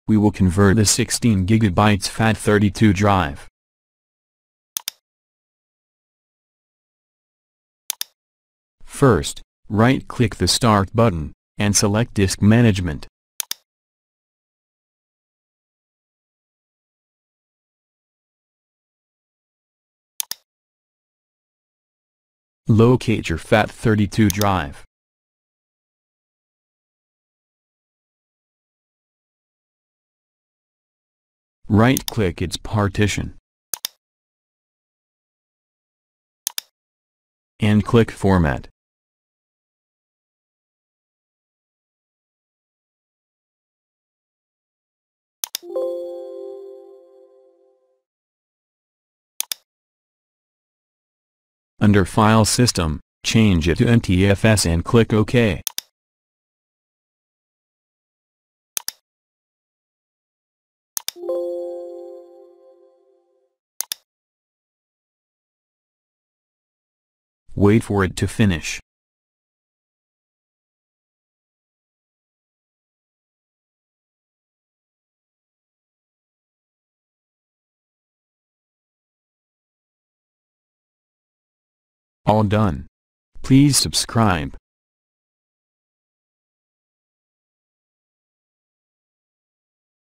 we will convert the 16 GB FAT32 drive. First, right-click the Start button, and select Disk Management. Locate your FAT32 drive. Right-click its partition, and click Format. Under File System, change it to NTFS and click OK. Wait for it to finish. All done. Please subscribe.